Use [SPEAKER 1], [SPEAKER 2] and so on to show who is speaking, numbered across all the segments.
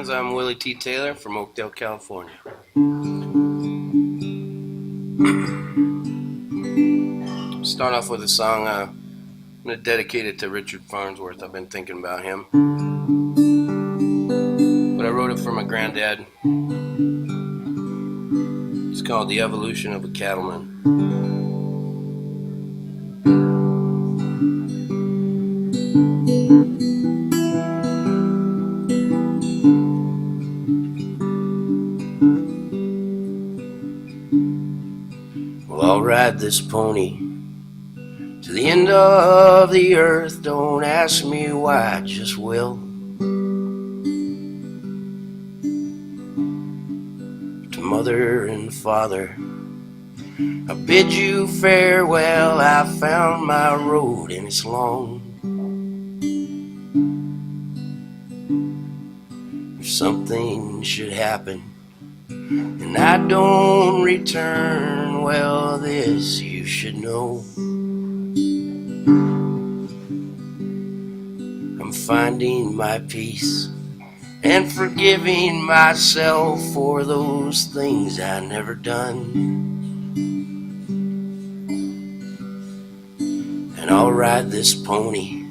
[SPEAKER 1] Sounds. I'm Willie T. Taylor from Oakdale, California. Start off with a song I'm going to dedicate it to Richard Farnsworth. I've been thinking about him. But I wrote it for my granddad. It's called The Evolution of a Cattleman. Well, I'll ride this pony to the end of the earth. Don't ask me why, just will. To mother and father, I bid you farewell. I found my road and it's long. If something should happen and I don't return, well, this you should know. I'm finding my peace and forgiving myself for those things I never done. And I'll ride this pony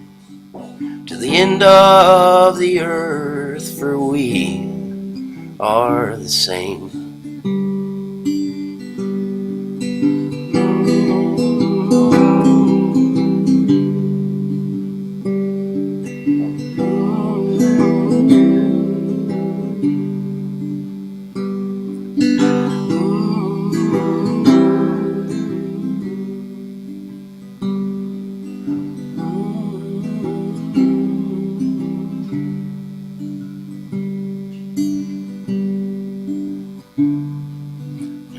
[SPEAKER 1] to the end of the earth, for we are the same.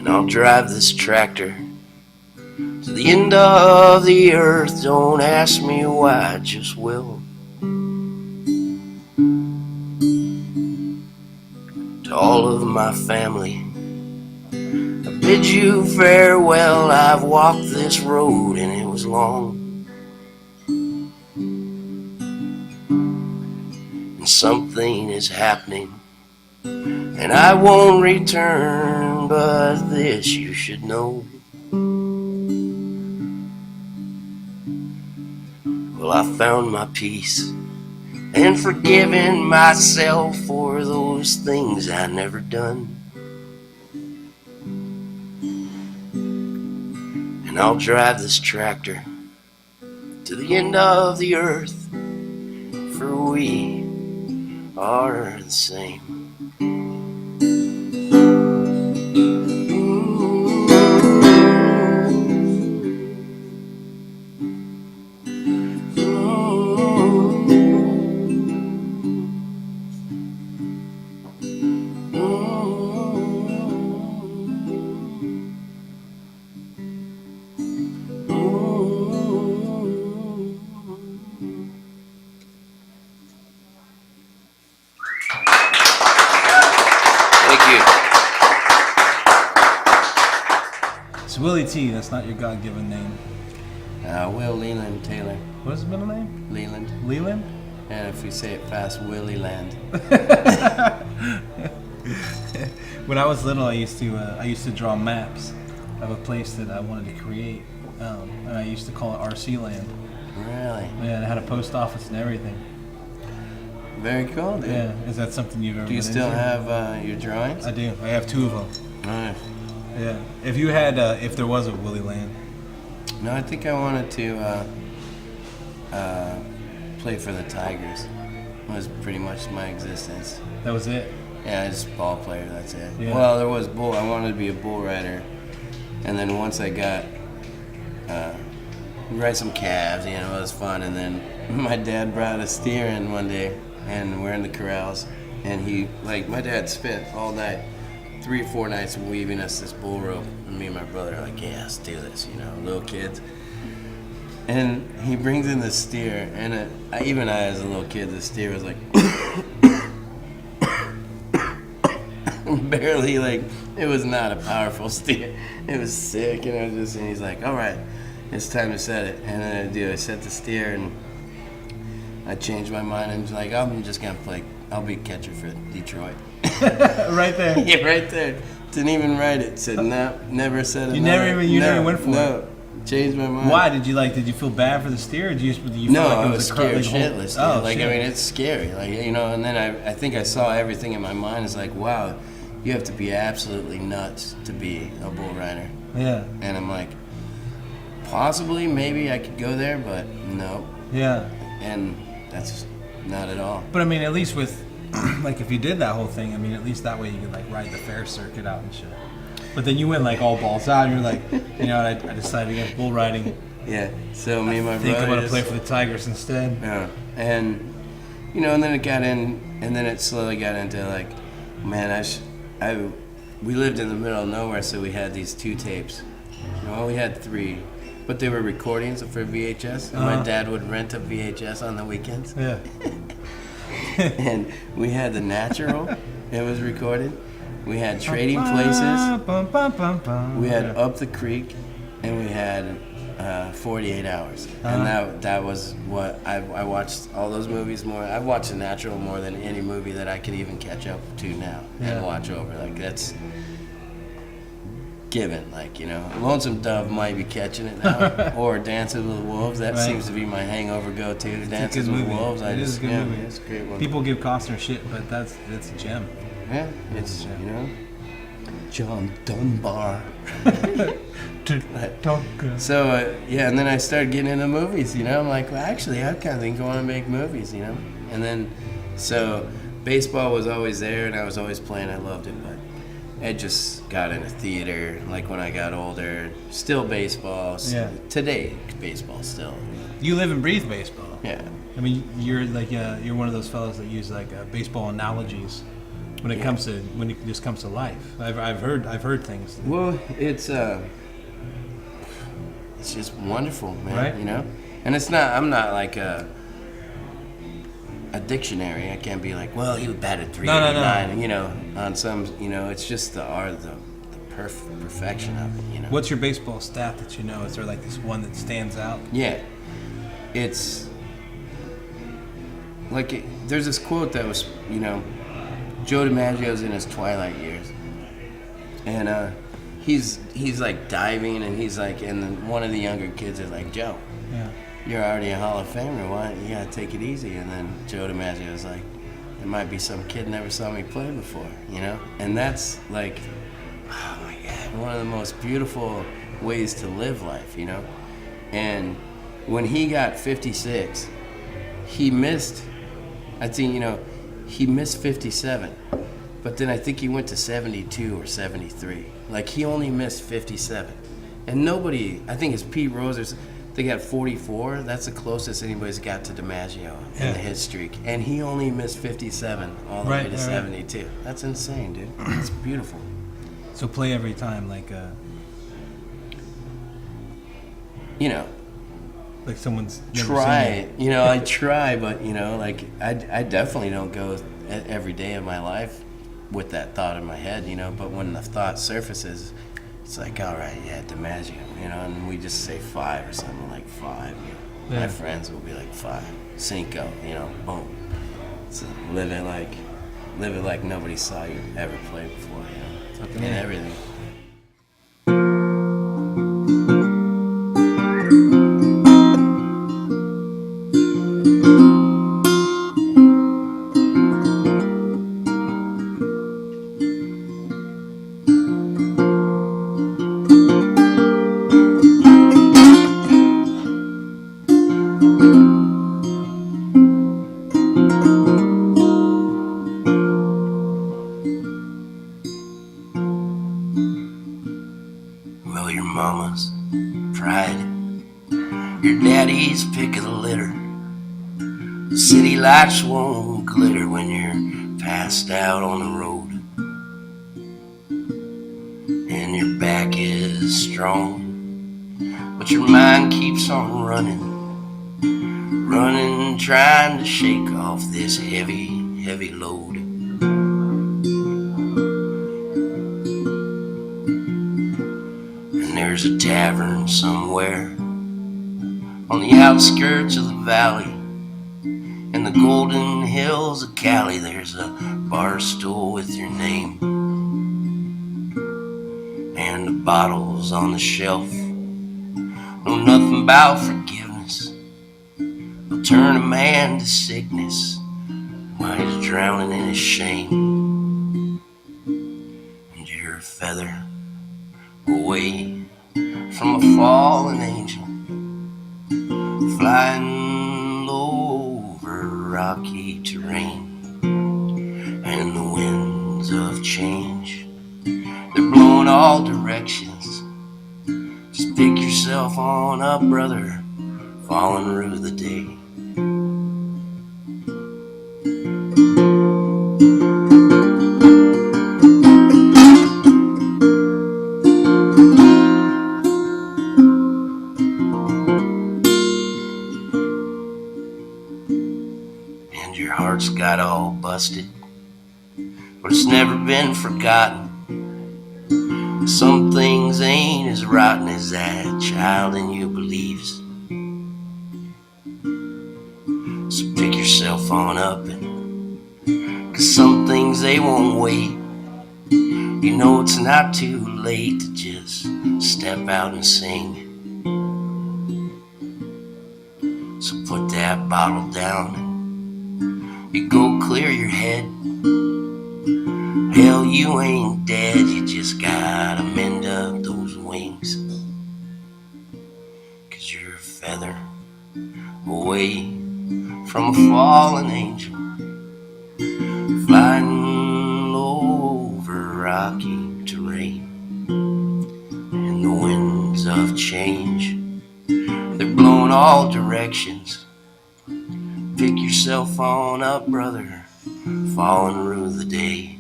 [SPEAKER 1] I'll drive this tractor to the end of the earth. Don't ask me why, I just will. To all of my family, I bid you farewell. I've walked this road and it was long, and something is happening and I won't return, but this you should know. Well, I found my peace and forgiven myself for those things I never done. And I'll drive this tractor to the end of the earth, for we are the same.
[SPEAKER 2] It's Willie Tea, that's not your God-given name.
[SPEAKER 1] Will Leland Taylor.
[SPEAKER 2] What's his middle name?
[SPEAKER 1] Leland.
[SPEAKER 2] Leland?
[SPEAKER 1] And if we say it fast, Willie Land.
[SPEAKER 2] When I was little, I used to draw maps of a place that I wanted to create, and I used to call it RC Land.
[SPEAKER 1] Really?
[SPEAKER 2] Yeah, it had a post office and everything.
[SPEAKER 1] Very cool, dude.
[SPEAKER 2] Yeah, is that something you've ever
[SPEAKER 1] Do you
[SPEAKER 2] been
[SPEAKER 1] still
[SPEAKER 2] into?
[SPEAKER 1] have your drawings?
[SPEAKER 2] I do. I have two of them.
[SPEAKER 1] Nice.
[SPEAKER 2] Yeah. If you had, if there was a Willie Land.
[SPEAKER 1] No, I think I wanted to play for the Tigers. It was pretty much my existence.
[SPEAKER 2] That was it?
[SPEAKER 1] Yeah, just ball player, that's it.
[SPEAKER 2] Yeah.
[SPEAKER 1] Well, there was bull. I wanted to be a bull rider. And then once I got, ride some calves, you know, it was fun. And then my dad brought a steer in one day, and we're in the corrals. And my dad spent all night, 3 or 4 nights weaving us this bull rope. And me and my brother are like, yeah, let's do this, you know, little kids. And he brings in the steer, and even I as a little kid, the steer was like, barely, like, it was not a powerful steer. It was sick, and he's like, all right, it's time to set it. And then I set the steer, and I changed my mind and was like, I'm just gonna play I'll be catcher for Detroit.
[SPEAKER 2] Right there.
[SPEAKER 1] Yeah, right there. Didn't even write it. Said no, never said it.
[SPEAKER 2] You never even went for it.
[SPEAKER 1] No, changed my mind.
[SPEAKER 2] Why did you feel bad for the steer, or did you feel
[SPEAKER 1] No,
[SPEAKER 2] like
[SPEAKER 1] I
[SPEAKER 2] it
[SPEAKER 1] was
[SPEAKER 2] was
[SPEAKER 1] scared
[SPEAKER 2] a
[SPEAKER 1] shitless.
[SPEAKER 2] Oh,
[SPEAKER 1] Like,
[SPEAKER 2] shit.
[SPEAKER 1] I mean, it's scary. Like, you know, and then I think I saw everything in my mind. It's like, wow, you have to be absolutely nuts to be a bull rider.
[SPEAKER 2] Yeah.
[SPEAKER 1] And I'm like, possibly, maybe I could go there, but no.
[SPEAKER 2] Yeah.
[SPEAKER 1] And that's not at all.
[SPEAKER 2] But I mean, at least with, like, if you did that whole thing, I mean, at least that way you could like ride the fair circuit out and shit. But then you went like all balls out, and you're like, you know, I decided against bull riding.
[SPEAKER 1] Yeah. So me and my
[SPEAKER 2] I think I'm
[SPEAKER 1] brother
[SPEAKER 2] gonna play for the Tigers instead.
[SPEAKER 1] Yeah. And you know, and then it got in, and then it slowly got into like, man, we lived in the middle of nowhere, so we had these 2 tapes. Well, we had 3, but they were recordings for VHS, and my dad would rent a VHS on the weekends.
[SPEAKER 2] Yeah.
[SPEAKER 1] And we had The Natural, it was recorded. We had Trading Places. We had Up the Creek, and we had 48 Hours. And that was what I watched all those movies more. I've watched The Natural more than any movie that I could even catch up to now and watch over. Like, that's given. Like, you know, Lonesome Dove might be catching it now, or Dances with Wolves. That seems to be my hangover go-to. Dances with Wolves.
[SPEAKER 2] It is a good movie.
[SPEAKER 1] It's a great one.
[SPEAKER 2] People give Costner shit, but that's a gem.
[SPEAKER 1] Yeah, it's, you know, John Dunbar. So, yeah, and then I started getting into movies, you know. I'm like, well, actually, I kind of think I want to make movies, you know. And then, so, baseball was always there, and I was always playing. I loved it, but I just got into theater, like, when I got older. Still baseball.
[SPEAKER 2] Yeah.
[SPEAKER 1] Today, baseball still.
[SPEAKER 2] You live and breathe baseball.
[SPEAKER 1] Yeah.
[SPEAKER 2] I mean, you're like you're one of those fellows that use like baseball analogies when it comes to just comes to life. I've heard things.
[SPEAKER 1] Well, it's just wonderful, man.
[SPEAKER 2] Right?
[SPEAKER 1] You know, and I'm not like a dictionary. I can't be like, well, he batted 389.
[SPEAKER 2] No.
[SPEAKER 1] You know, on some, you know, it's just the art, the perfection of it. You know.
[SPEAKER 2] What's your baseball stat that you know? Is there like this one that stands out?
[SPEAKER 1] Yeah, it's like there's this quote that was, you know, Joe DiMaggio's in his twilight years, and he's like diving, and he's like, and then one of the younger kids is like, Joe, you're already a Hall of Famer. Why you gotta take it easy? And then Joe DiMaggio was like, there might be some kid never saw me play before, you know, and that's like, oh my God, one of the most beautiful ways to live life, you know. And when he got 56, he missed, I think, you know, he missed 57, but then I think he went to 72 or 73. Like, he only missed 57. And nobody, I think it's Pete Rose, they got 44. That's the closest anybody's got to DiMaggio in the hit streak. And he only missed 57 all the way to 72. That's insane, dude. It's beautiful.
[SPEAKER 2] So play every time, like
[SPEAKER 1] you know,
[SPEAKER 2] like someone's never
[SPEAKER 1] try.
[SPEAKER 2] seen
[SPEAKER 1] You know, I try, but you know, like I definitely don't go every day of my life with that thought in my head. You know, but when the thought surfaces, it's like, all right, yeah, DiMaggio. You know, and we just say 5 or something, like 5. You know? My friends will be like 5, Cinco. You know, boom. So live it like nobody saw you ever play before. You know, and everything. Well, your mama's pride, your daddy's pick of the litter. The city lights won't glitter when you're passed out on the road, and your back is strong, but your mind keeps on running, trying to shake off this heavy load. There's a tavern somewhere on the outskirts of the valley, and the golden hills of Cali, there's a bar stool with your name, and the bottles on the shelf know nothing about forgiveness. They'll turn a man to sickness while he's drowning in his shame. And you're a feather away from a fallen angel, flying low over rocky terrain. And the winds of change, they're blowing all directions. Just pick yourself on up, brother, falling through the day. And your heart's got all busted, but it's never been forgotten. Some things ain't as rotten as that child in you believes. So pick yourself on up, cause some things they won't wait. You know it's not too late to just step out and sing. So put that bottle down, you go clear your head. Hell, you ain't dead, you just gotta mend up those wings. Cause you're a feather away from a fallen angel, flying low over rocky terrain. And the winds of change, they're blowing all directions. Pick yourself on up, brother, falling through the day.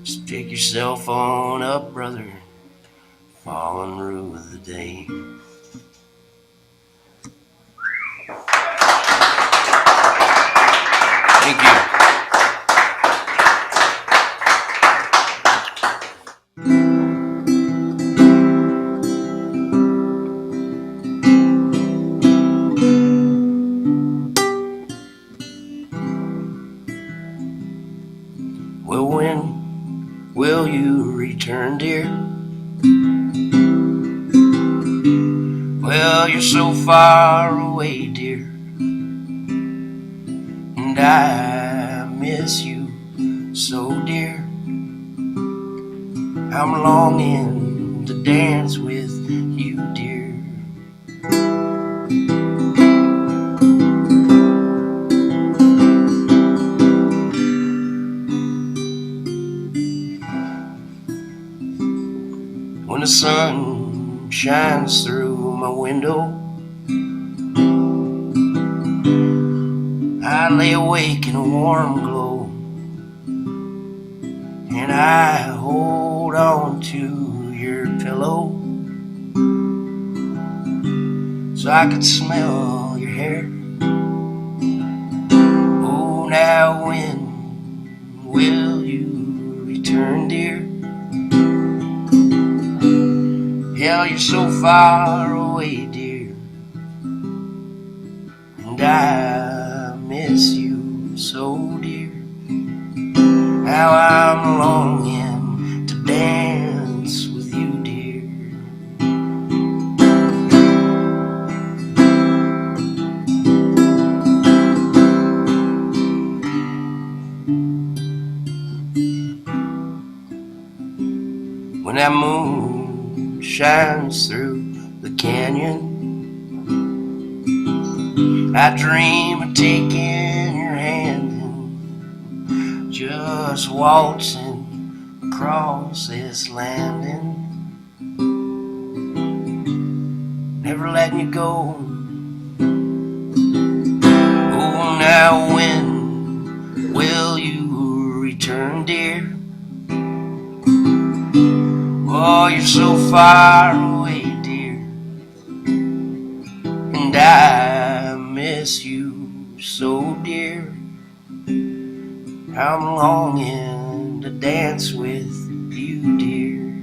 [SPEAKER 1] Just pick yourself on up, brother, falling through the day. Thank you. Well, when will you return, dear? Well, you're so far away, dear, and I miss you so, dear. I'm longing to dance with you, dear. When the sun shines through my window, I lay awake in a warm glow, and I hold on to your pillow so I could smell your hair. Oh, now when will you return, dear? Hell, you're so far away, dear, and I miss you so, dear. How I'm longing to dance with you, dear. When that moon shines through the canyon, I dream of taking your hand and just waltzing across this landing, never letting you go. Oh, now when will you return, dear? Oh, you're so far away, dear, and I miss you so, dear. I'm longing to dance with you, dear.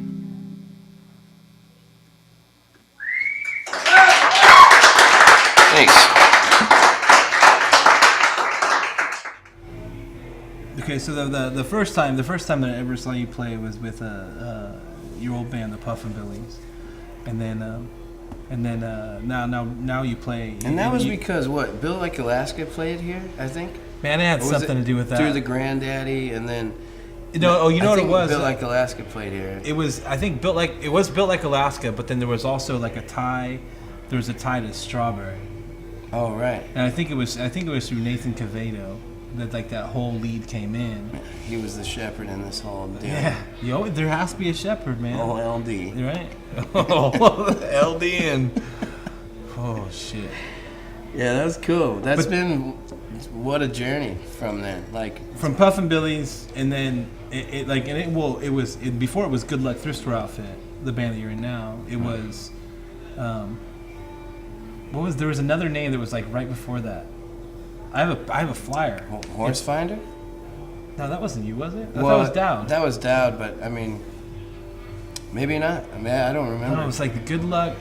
[SPEAKER 1] Thanks.
[SPEAKER 2] so the first time that I ever saw you play was with your old band, the Puffin Billies, and then now you play.
[SPEAKER 1] And that was because what? Bill Like Alaska played here, I think.
[SPEAKER 2] Man, it had something to do with that.
[SPEAKER 1] Through the Granddaddy, and then.
[SPEAKER 2] No, you know what it was?
[SPEAKER 1] Built Like Alaska played here.
[SPEAKER 2] It was, I think, Built Like Alaska, but then there was also like a tie. There was a tie to Strawberry.
[SPEAKER 1] Oh right.
[SPEAKER 2] And I think it was through Nathan Cavedo that like that whole lead came in.
[SPEAKER 1] He was the shepherd in this whole deal.
[SPEAKER 2] Yeah, there has to be a shepherd, man.
[SPEAKER 1] Oh, LD.
[SPEAKER 2] Right? Oh, LD and oh shit.
[SPEAKER 1] Yeah, that was cool. That's been what a journey from then. Like
[SPEAKER 2] from Puffin Billies, and then before it was Good Luck Thrift Store Outfit, the band that you're in now. It was, there was another name that was like right before that. I have a flyer.
[SPEAKER 1] Horse Finder?
[SPEAKER 2] No, that wasn't you, was it? I thought it was Dowd.
[SPEAKER 1] That was Dowd, but I mean, maybe not. I mean, I don't remember.
[SPEAKER 2] No, it was like the Good Luck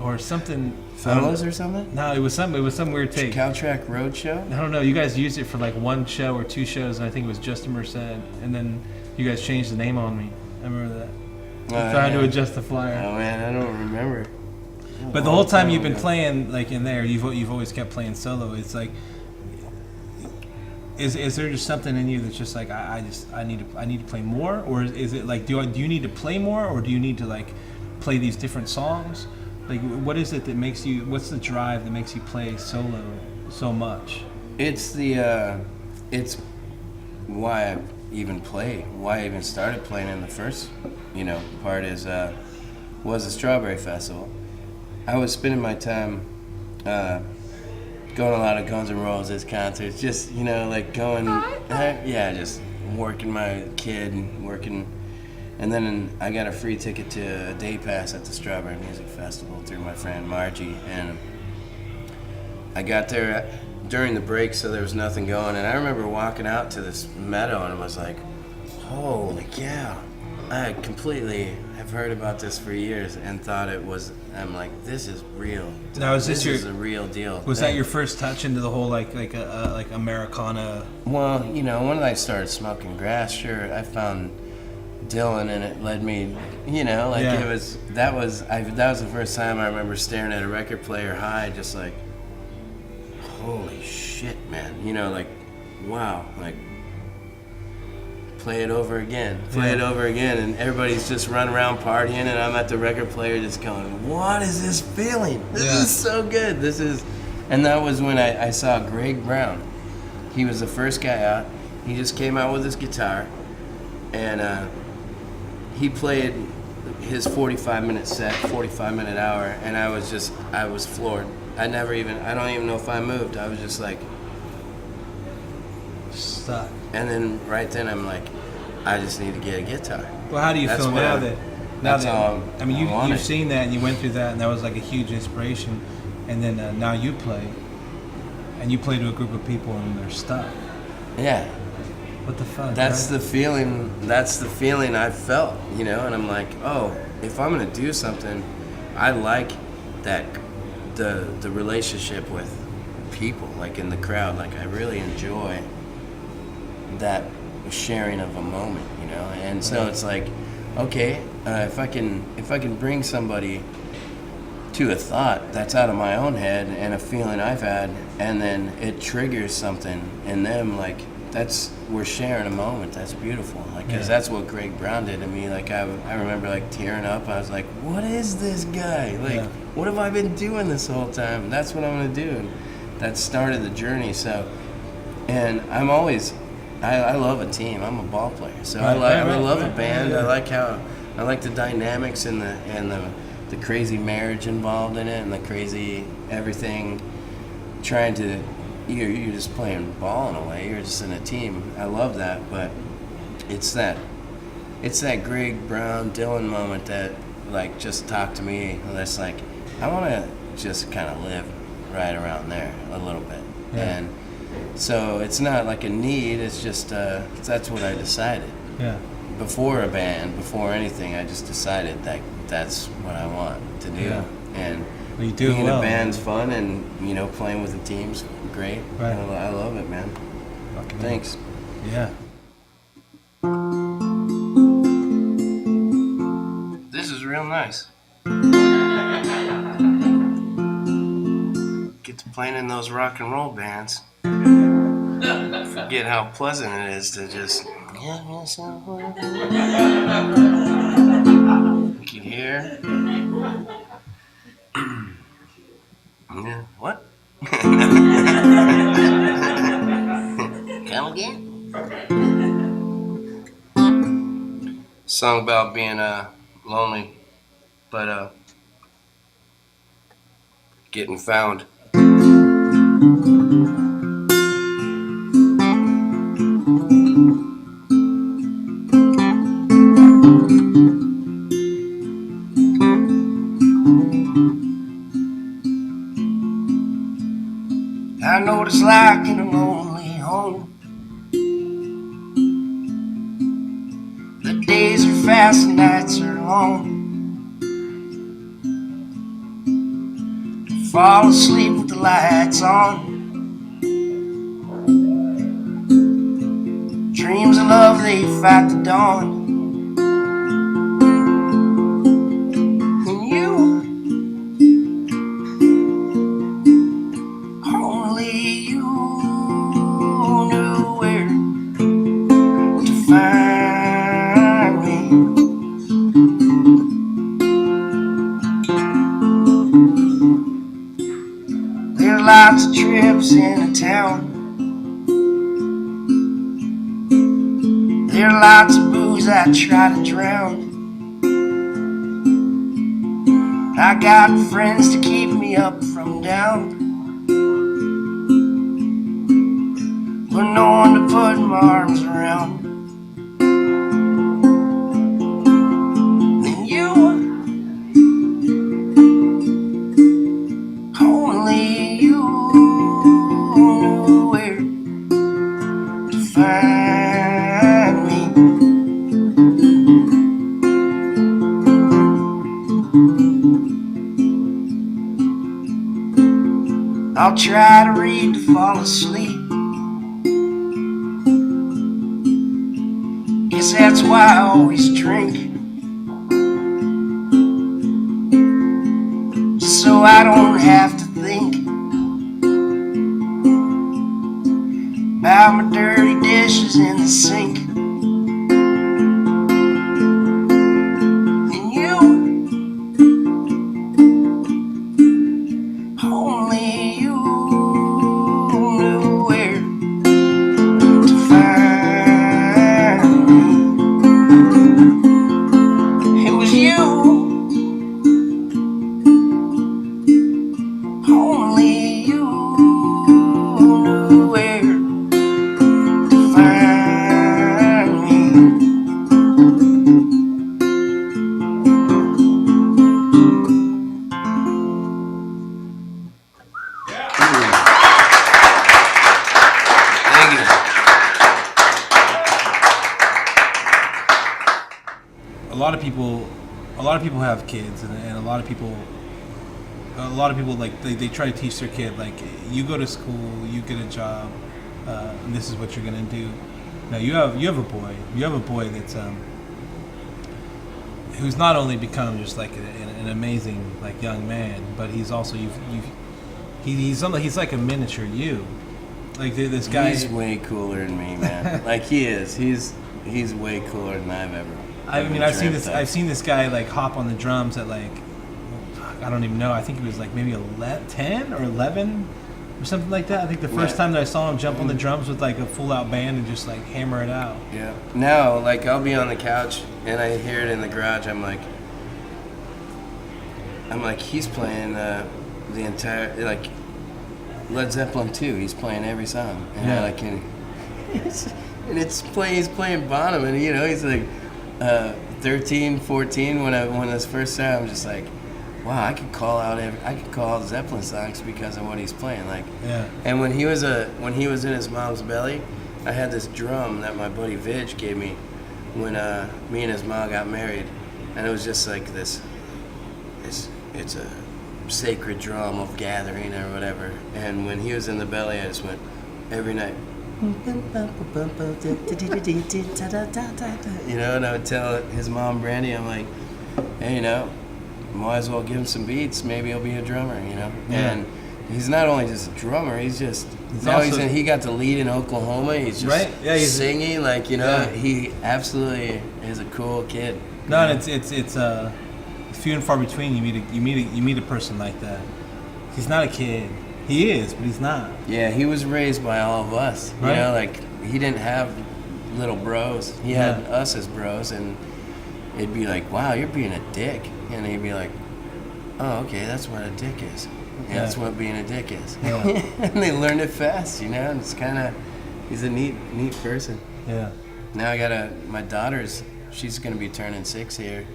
[SPEAKER 2] or something.
[SPEAKER 1] Fellas or something?
[SPEAKER 2] No, it was some weird take.
[SPEAKER 1] Cowtrack Roadshow?
[SPEAKER 2] I don't know. You guys used it for like one show or two shows, and I think it was Justin Merced, and then you guys changed the name on me. I remember that. I tried to adjust the flyer.
[SPEAKER 1] Oh man, I don't remember.
[SPEAKER 2] But the whole time you've been playing, like in there, you've always kept playing solo. It's like, is there just something in you that's just like I need to play more, or is it like do you need to play more, or do you need to like play these different songs? Like, what is it that makes you? What's the drive that makes you play solo so much?
[SPEAKER 1] It's it's why I even play, why I even started playing in the first, part is was the Strawberry Festival. I was spending my time going to a lot of Guns N' Roses concerts, just like going, just working my kid, and then I got a free ticket to a day pass at the Strawberry Music Festival through my friend Margie, and I got there during the break, so there was nothing going, and I remember walking out to this meadow, and I was like, holy cow, I've heard about this for years and thought I'm like, this is real.
[SPEAKER 2] Now,
[SPEAKER 1] this is a real deal.
[SPEAKER 2] Was that your first touch into the whole like Americana?
[SPEAKER 1] Well, when I started smoking grass, sure, I found Dylan, and it led me, that was the first time I remember staring at a record player high, just like, holy shit, man, like, wow, like, play it over again, and everybody's just running around partying, and I'm at the record player just going, what is this feeling? This is so good. And that was when I saw Greg Brown. He was the first guy out. He just came out with his guitar, and he played his 45-minute set, 45-minute hour, and I was floored. I don't even know if I moved. I was just like,
[SPEAKER 2] stuck.
[SPEAKER 1] And then right then I'm like, I just need to get a guitar.
[SPEAKER 2] Well, how do you feel now that I mean, you've seen that and you went through that, and that was like a huge inspiration, and then now you play, and you play to a group of people and they're stuck.
[SPEAKER 1] Yeah.
[SPEAKER 2] What the fuck?
[SPEAKER 1] That's the feeling. That's the feeling I felt, and I'm like, oh, if I'm gonna do something, I like that the relationship with people, like in the crowd. Like I really enjoy that sharing of a moment, and so it's like, okay, if I can bring somebody to a thought that's out of my own head and a feeling I've had, and then it triggers something in them, like we're sharing a moment. That's beautiful, like, because that's what Greg Brown did to me. Like I remember like tearing up. I was like, what is this guy, like what have I been doing this whole time? That's what I'm gonna do, and that started the journey. So, and I'm always, I love a team. I'm a ball player, so I love a band. I like the dynamics and the crazy marriage involved in it, and the crazy everything. Trying to, you're just playing ball in a way. You're just in a team. I love that, but it's that Greg Brown Dylan moment that like just talked to me. That's like, I want to just kind of live right around there a little bit, and so it's not like a need. It's just that's what I decided. Yeah. Before a band, before anything, I just decided that that's what I want to do. Yeah. And
[SPEAKER 2] you do
[SPEAKER 1] being
[SPEAKER 2] well.
[SPEAKER 1] a band's fun, and playing with the team's great.
[SPEAKER 2] Right.
[SPEAKER 1] I love it, man. Thanks.
[SPEAKER 2] Yeah.
[SPEAKER 1] is real nice. Get to playing in those rock and roll bands. Forget how pleasant it is to just you can hear. Yeah, what? Come again? Song about being lonely, but getting found. I know what it's like in a lonely home. The days are fast and nights are long. Fall asleep with the lights on. Dreams of love, they fight the dawn. And you, only you knew where to find me. There are lots of trips into town. There are lots of booze I try to drown. I got friends to keep me up from down, but no one to put my arms around. And you, only you knew where to find me. I'll try to read to fall asleep. Guess that's why I always drink, just so I don't have to think about my dirty dishes in the sink. And you, only you knew where to find me. It was you, only you knew where to find me. Thank you.
[SPEAKER 2] A lot of people have kids, and a lot of people like they try to teach their kid, like, you go to school, you get a job, and this is what you're gonna do. Now you have a boy that's who's not only become just like an amazing like young man, but he's also he's like a miniature you. Like this guy.
[SPEAKER 1] He's way cooler than me, man. Like he is. He's way cooler than I've ever.
[SPEAKER 2] I've seen this guy like hop on the drums at like, I don't even know. I think he was like maybe 10 or 11 or something like that. I think the first time that I saw him jump on the drums with like a full out band and just like hammer it out.
[SPEAKER 1] Yeah. Now, like, I'll be on the couch and I hear it in the garage. I'm like, he's playing the entire, like, Led Zeppelin 2. He's playing every song. And
[SPEAKER 2] Yeah.
[SPEAKER 1] he's playing Bonham, and you know, he's like 13, 14 when this first started. I'm just like, wow, I could call Zeppelin songs because of what he's playing. Like,
[SPEAKER 2] Yeah.
[SPEAKER 1] and when he was in his mom's belly, I had this drum that my buddy Vidge gave me when me and his mom got married, and it was just like this. It's a sacred drum of gathering or whatever. And when he was in the belly, I just went every night. You know, and I would tell his mom Brandy, I'm like, hey, you know, might as well give him some beats. Maybe he'll be a drummer, you know.
[SPEAKER 2] Yeah.
[SPEAKER 1] And he's not only just a drummer. He's just he got to lead in Oklahoma. He's just
[SPEAKER 2] Right? Yeah, he's
[SPEAKER 1] singing like, you know.
[SPEAKER 2] Yeah.
[SPEAKER 1] He absolutely is a cool kid.
[SPEAKER 2] No, and it's few and far between. You meet a person like that. He's not a kid. He is, but he's not.
[SPEAKER 1] Yeah, he was raised by all of us.
[SPEAKER 2] Right.
[SPEAKER 1] You know, like he didn't have little bros. He had us as bros, and it'd be like, "Wow, you're being a dick," and he'd be like, "Oh, okay, that's what a dick is. Yeah, that's what being a dick is."
[SPEAKER 2] Yeah.
[SPEAKER 1] And they learned it fast, you know. And it's kind of, he's a neat person.
[SPEAKER 2] Yeah.
[SPEAKER 1] Now I got my daughter's. She's gonna be turning 6 here,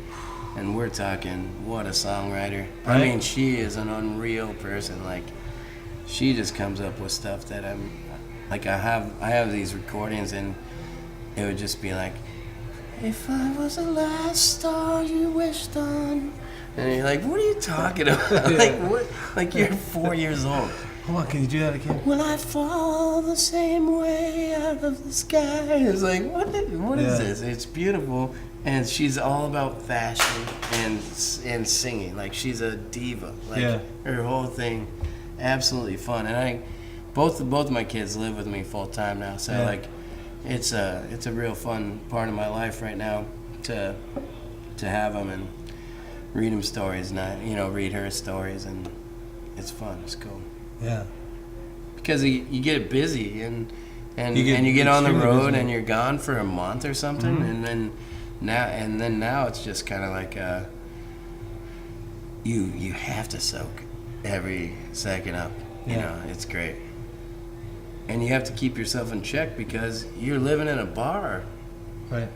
[SPEAKER 1] and we're talking what a songwriter.
[SPEAKER 2] Right.
[SPEAKER 1] I mean, she is an unreal person. Like, she just comes up with stuff that I'm like. I have these recordings, and it would just be like, if I was the last star you wished on, and you're like, what are you talking about? Like what? Like you're 4 years old.
[SPEAKER 2] Hold on, can you do that again?
[SPEAKER 1] Will I fall the same way out of the sky? It's like, what is this? It's beautiful, and she's all about fashion and singing. Like, she's a diva. Like, her whole thing, absolutely fun. And both of my kids live with me full time now, so like, it's a real fun part of my life right now to have them and read them stories, and read her stories, and it's fun. It's cool.
[SPEAKER 2] Yeah.
[SPEAKER 1] Because you get busy and you get on the road busy. And you're gone for a month or something, and then now it's just kind of like you have to soak every second up. You know, it's great, and you have to keep yourself in check because you're living in a bar,
[SPEAKER 2] right,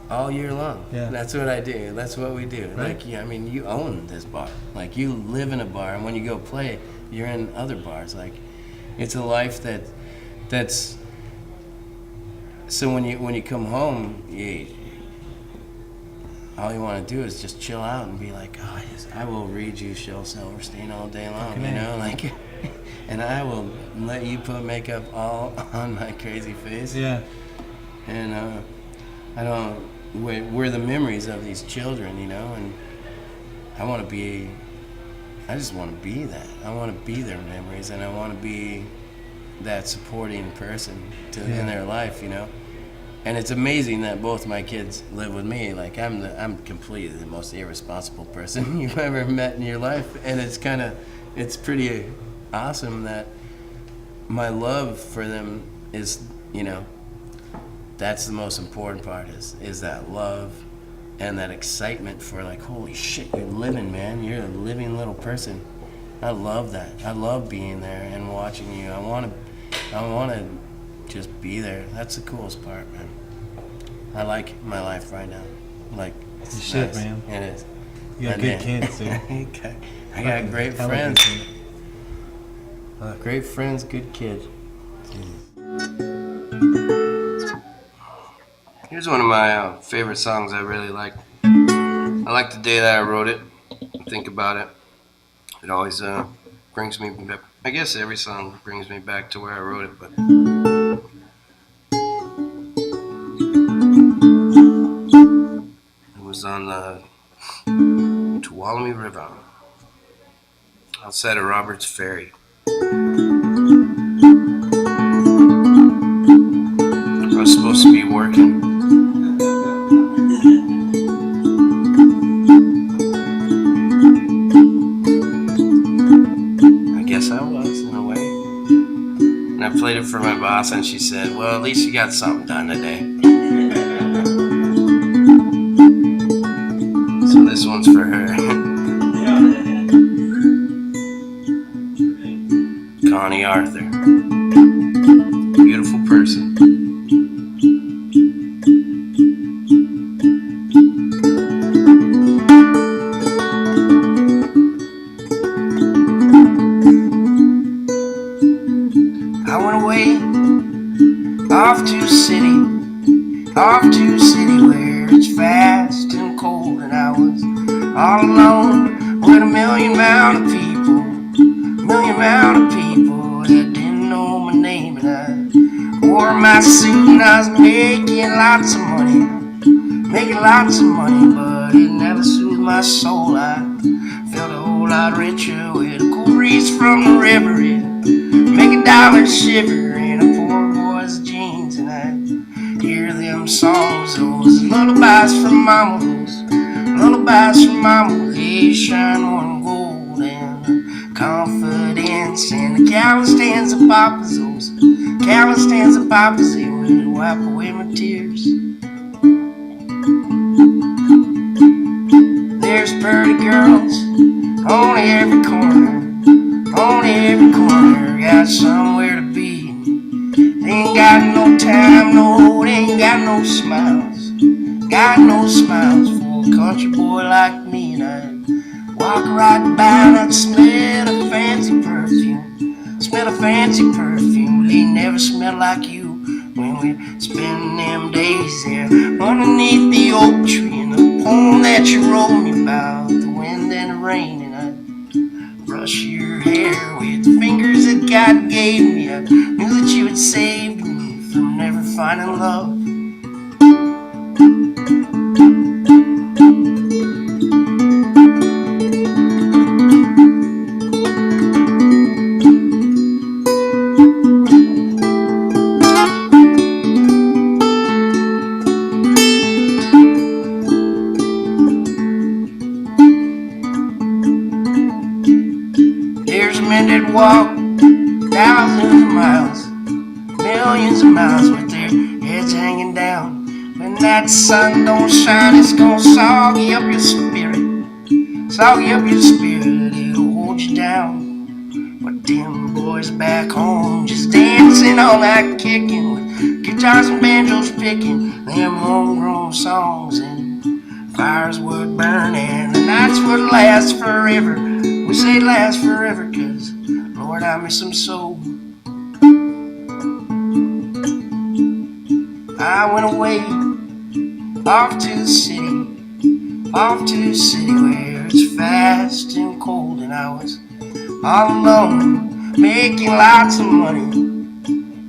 [SPEAKER 1] all year long.
[SPEAKER 2] Yeah,
[SPEAKER 1] that's what I do. That's what we do. Right. Like, I mean, you own this bar. Like, you live in a bar, and when you go play, you're in other bars. Like, it's a life that's so when you come home, all you want to do is just chill out and be like, oh, yes, I will read you Shel Silverstein all day long, you know, like, and I will let you put makeup all on my crazy face.
[SPEAKER 2] Yeah.
[SPEAKER 1] And we're the memories of these children, you know, and I just want to be that. I want to be their memories, and I want to be that supporting person in their life, you know. And it's amazing that both my kids live with me. Like, I'm completely the most irresponsible person you've ever met in your life, and it's pretty awesome that my love for them is, you know, that's the most important part is that love. And that excitement for, like, holy shit, you're living, man. You're a living little person. I love that. I love being there and watching you. I want to just be there. That's the coolest part, man. I like my life right now. Like, it's
[SPEAKER 2] shit,
[SPEAKER 1] nice.
[SPEAKER 2] man.
[SPEAKER 1] It is.
[SPEAKER 2] You got good kids, dude.
[SPEAKER 1] I got great friends. Great friends, good kids. Here's one of my favorite songs I really like. I like the day that I wrote it. Think about it. It always brings me back. I guess every song brings me back to where I wrote it, but it was on the Tuolumne River outside of Roberts Ferry. I was supposed to be working. I played it for my boss, and she said, well, at least you got something done today. So this one's for her. Connie Arthur. Beautiful person. Off to city where it's fast and cold, and I was all alone with a million amount of people that didn't know my name, and I wore my suit and I was making lots of money, but it never suited my soul. I felt a whole lot richer with a cool breeze from the river. It make a dollar shiver in a poor boy's jeans. And I hear them songs, those lullabies from mama, those lullabies from mama. They shine on gold and confidence and the callous hands of papas, those callous hands of papas. They will wipe away my tears. There's pretty girls on every corner, on every corner, got somewhere to be. They ain't got no time, no, they ain't got no smiles, got no smiles for a country boy like me. And I walk right by and I'd smell a fancy perfume, smell a fancy perfume. They never smell like you when we spend them days there underneath the oak tree. And the poem that you wrote me about the wind and the rain. And I'd brush your hair with the fingers that God gave me. I knew that you had saved me from never finding love. Men that walk thousands of miles, millions of miles with their heads hanging down. When that sun don't shine, it's gonna soggy up your spirit, soggy up your spirit, it'll hold you down. But them boys back home just dancing all night, kicking with guitars and banjos picking them homegrown songs. And fires would burn and the nights would last forever. We say last forever, 'cause Lord, I miss them so. I went away, off to the city, off to the city where it's fast and cold. And I was all alone, making lots of money,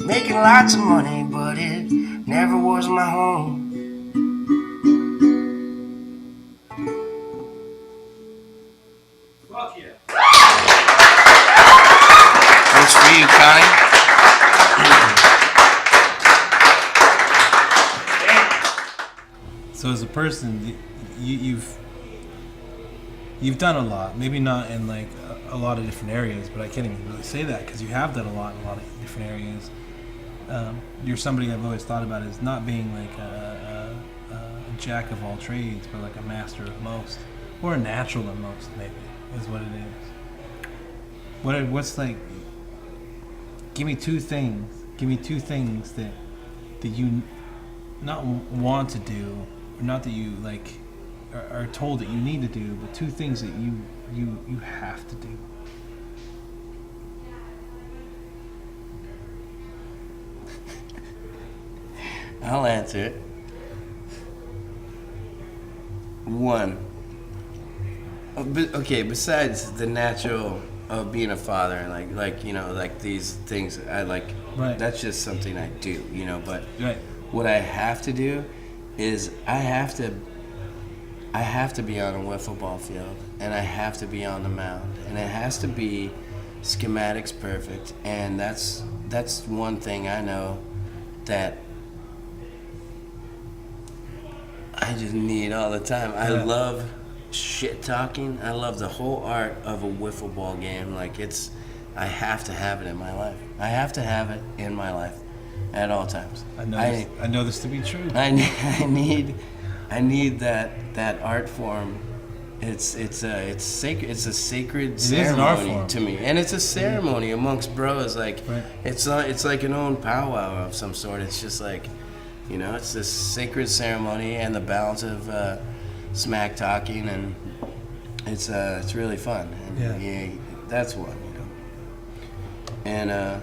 [SPEAKER 1] making lots of money, but it never was my home.
[SPEAKER 2] Fuck yeah.
[SPEAKER 1] Thanks for you, Connie.
[SPEAKER 2] So as a person, you've done a lot. Maybe not in like a lot of different areas, but I can't even really say that because you have done a lot in a lot of different areas. You're somebody I've always thought about as not being like a jack of all trades, but like a master of most, or a natural at most, maybe is what it is. What's like? Give me two things. Give me two things that you not want to do, or not that you like are told that you need to do, but two things that you have to do.
[SPEAKER 1] I'll answer it. One. Okay, besides the natural of being a father, like you know, like these things I like.
[SPEAKER 2] Right.
[SPEAKER 1] That's just something I do, you know. But
[SPEAKER 2] Right.
[SPEAKER 1] what I have to do is I have to be on a wiffle ball field, and I have to be on the mound, and it has to be schematics perfect. And that's one thing I know that I just need all the time. I love shit talking. I love the whole art of a wiffle ball game. Like I have to have it in my life. I have to have it in my life at all times.
[SPEAKER 2] I know this to be true.
[SPEAKER 1] I need that art form. It's sacred. It's a sacred ceremony to me, and it's a ceremony amongst bros. Like it's like an own powwow of some sort. It's just like, you know, it's this sacred ceremony and the balance of smack talking, and it's really fun. And yeah, that's one, you know. And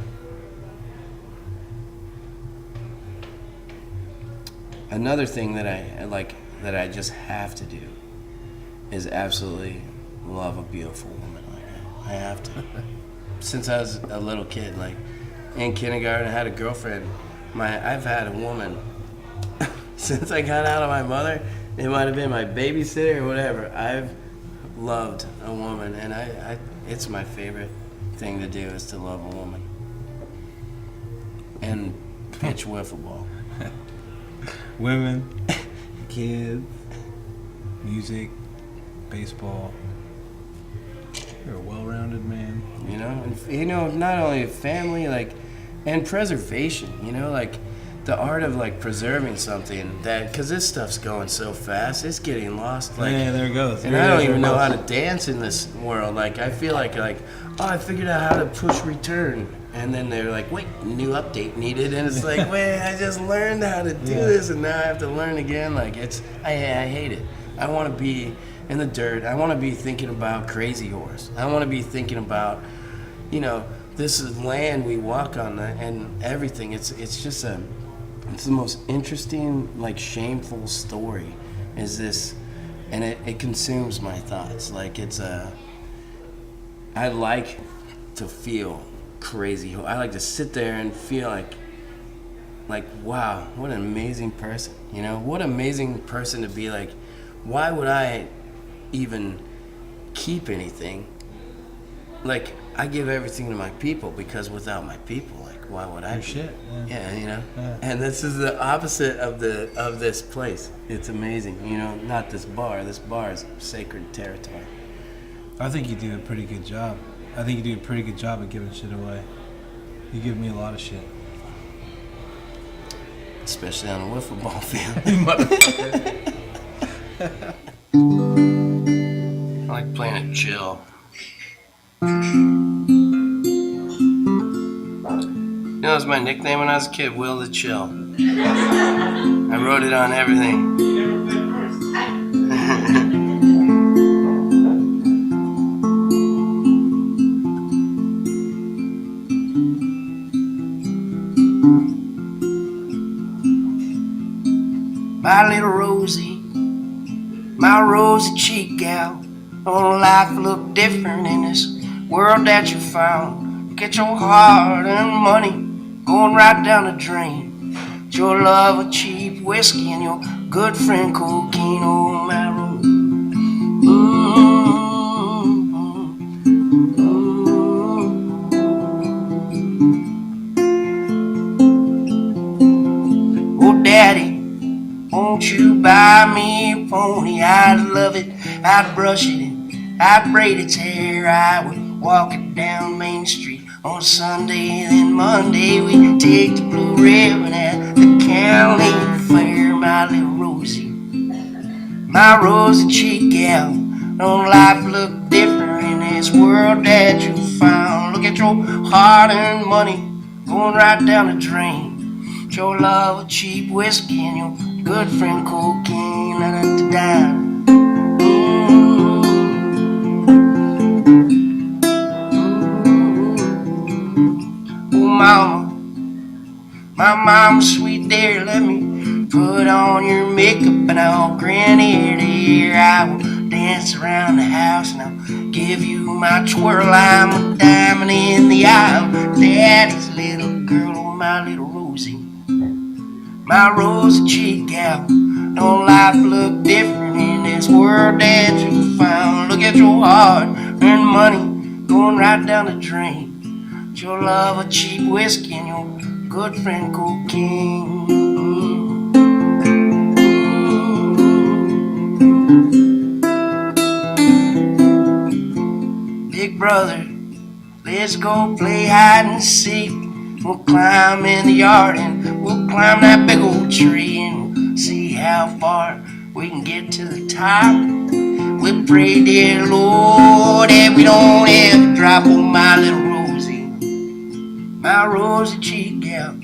[SPEAKER 1] another thing that I like, that I just have to do, is absolutely love a beautiful woman. Like I have to. Since I was a little kid, like in kindergarten, I had a girlfriend. I've had a woman since I got out of my mother. It might have been my babysitter or whatever. I've loved a woman, and it's my favorite thing to do is to love a woman and pitch wiffle ball.
[SPEAKER 2] Women, kids, music, baseball. You're a well-rounded man.
[SPEAKER 1] Not only family, and preservation. The art of preserving something because this stuff's going so fast, it's getting lost.
[SPEAKER 2] Yeah, there it goes.
[SPEAKER 1] And I don't even know how to dance in this world. I feel like I figured out how to push return, and then they're like, wait, new update needed, and it's like, wait, I just learned how to do this, and now I have to learn again. I hate it. I want to be in the dirt. I want to be thinking about Crazy Horse. I want to be thinking about, this is land we walk on and everything. It's just it's the most interesting, shameful story is this, and it consumes my thoughts. I like to feel crazy. I like to sit there and feel like wow, what an amazing person. What an amazing person to be. Why would I even keep anything? I give everything to my people, because without my people, why would I?
[SPEAKER 2] Shit. Yeah.
[SPEAKER 1] Yeah. And this is the opposite of this place. It's amazing. Not this bar. This bar is sacred territory.
[SPEAKER 2] I think you do a pretty good job. I think you do a pretty good job at giving shit away. You give me a lot of shit.
[SPEAKER 1] Especially on a wiffle ball field, motherfucker. I like playing it chill. That was my nickname when I was a kid, Will the Chill. I wrote it on everything. My little Rosie, my rosy cheek gal, oh, life look different in this world that you found. Get your heart and money going right down the drain. Your love of cheap whiskey and your good friend cocaine, oh, my Rose. Oh, Daddy, won't you buy me a pony? I'd love it, I'd brush it and I'd braid its hair. I would walk it down Main Street on Sunday, then Monday we'd take the blue ribbon at the county fair. My little Rosie, my rosy cheek gal, don't life look different in this world that you found? Look at your heart and money going right down the drain. Your love of cheap whiskey and your good friend cocaine, da-da-da-da. Mama, my mama, sweet dear, let me put on your makeup and I'll grin ear to ear. I will dance around the house and I'll give you my twirl. I'm a diamond in the eye of Daddy's little girl, oh, my little Rosie, my rosy cheek gal. Don't life look different in this world that you found? Look at your heart and money going right down the drain. Your love of cheap whiskey and your good friend cocaine. Big brother, let's go play hide and seek. We'll climb in the yard and we'll climb that big old tree and we'll see how far we can get to the top. We pray, dear Lord, that we don't ever drop on my little Rosie, my rosy cheek gal.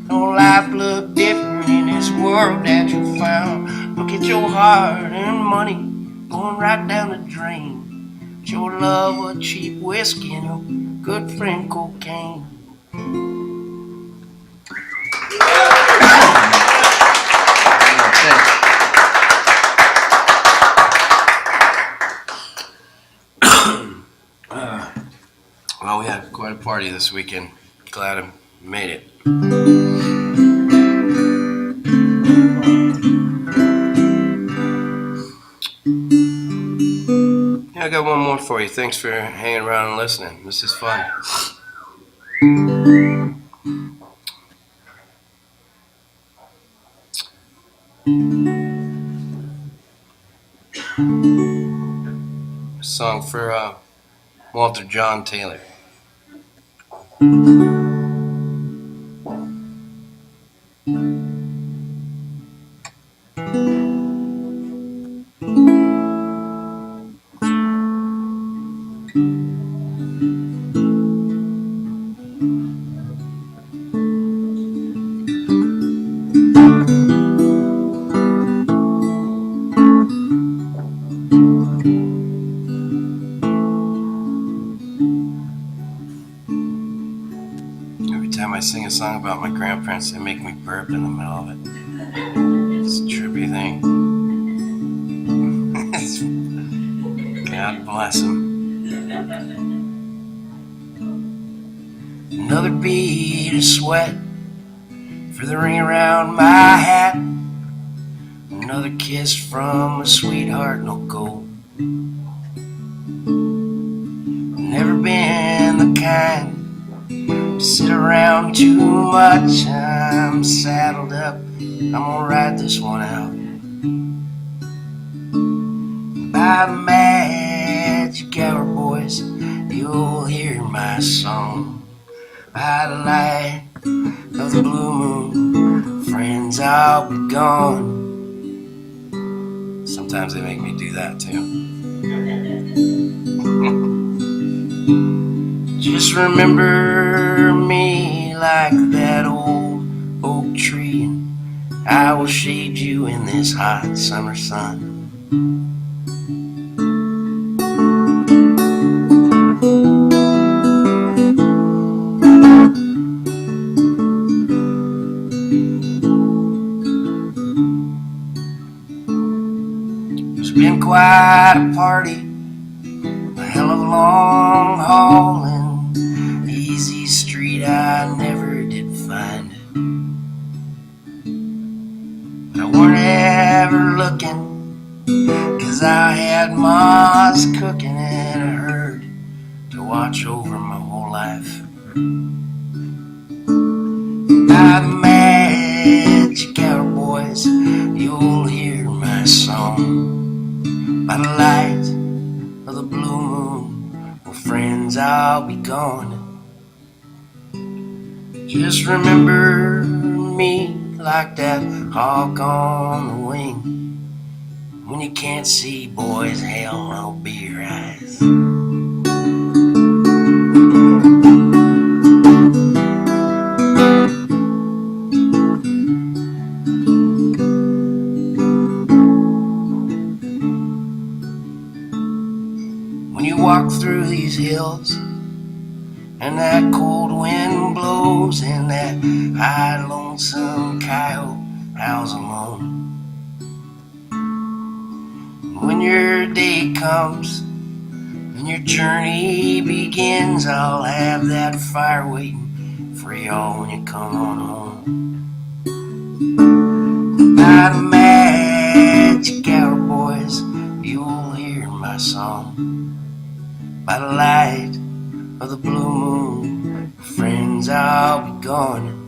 [SPEAKER 1] Don't life look different in this world that you found? Look at your heart and money going right down the drain. Your love of cheap whiskey and your good friend cocaine. Well, we had quite a party this weekend. Glad I made it. I got one more for you. Thanks for hanging around and listening. This is fun. A song for Walter John Taylor. Every time I sing a song about my grandparents, they make me burp in the middle of it. It's a trippy thing. God bless them. Another bead of sweat for the ring around my hat. Another kiss from a sweetheart, no gold. Never been the kind to sit around too much. I'm saddled up, I'm gonna ride this one out. By the magic hour, boys, you'll hear my song. By the light of the blue moon, friends, I'll be gone. Sometimes they make me do that too. Just remember me like that old oak tree, and I will shade you in this hot summer sun. It's been quite a party, a hell of a long haul, and easy street I never did find. But I weren't ever looking, 'cause I had ma's cooking and a herd to watch over my whole life. By the magic hour, boys, you'll hear my song. By the light of the blue moon, well, friends, I'll be gone. Just remember me like that hawk on the wing. When you can't see, boys, hell, I'll be your eyes. When you walk through these hills and that cold wind blows and that high lonesome coyote howls alone. When your day comes and your journey begins, I'll have that fire waiting for y'all when you come on home. By the magic hour, boys, you'll hear my song. By the light of the blue moon, friends, I'll be gone.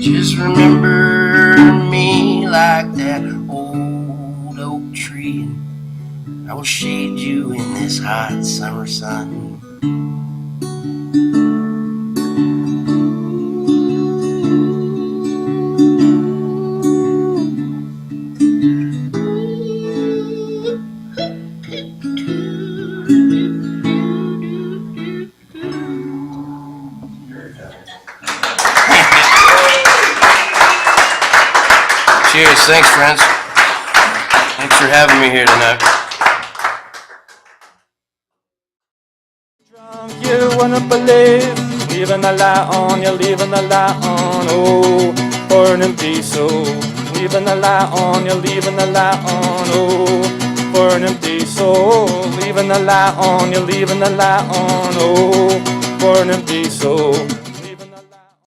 [SPEAKER 1] Just remember me like that old oak tree, and I will shade you in this hot summer sun. Cheers, thanks friends. Thanks for having me here tonight.
[SPEAKER 3] You wanna believe, leaving a light on, you're leaving a light on, oh, for an empty soul. Leaving a light on, you're leaving a light on, oh, for an empty soul. Leaving a light on, you're leaving a light on, oh, for an empty soul.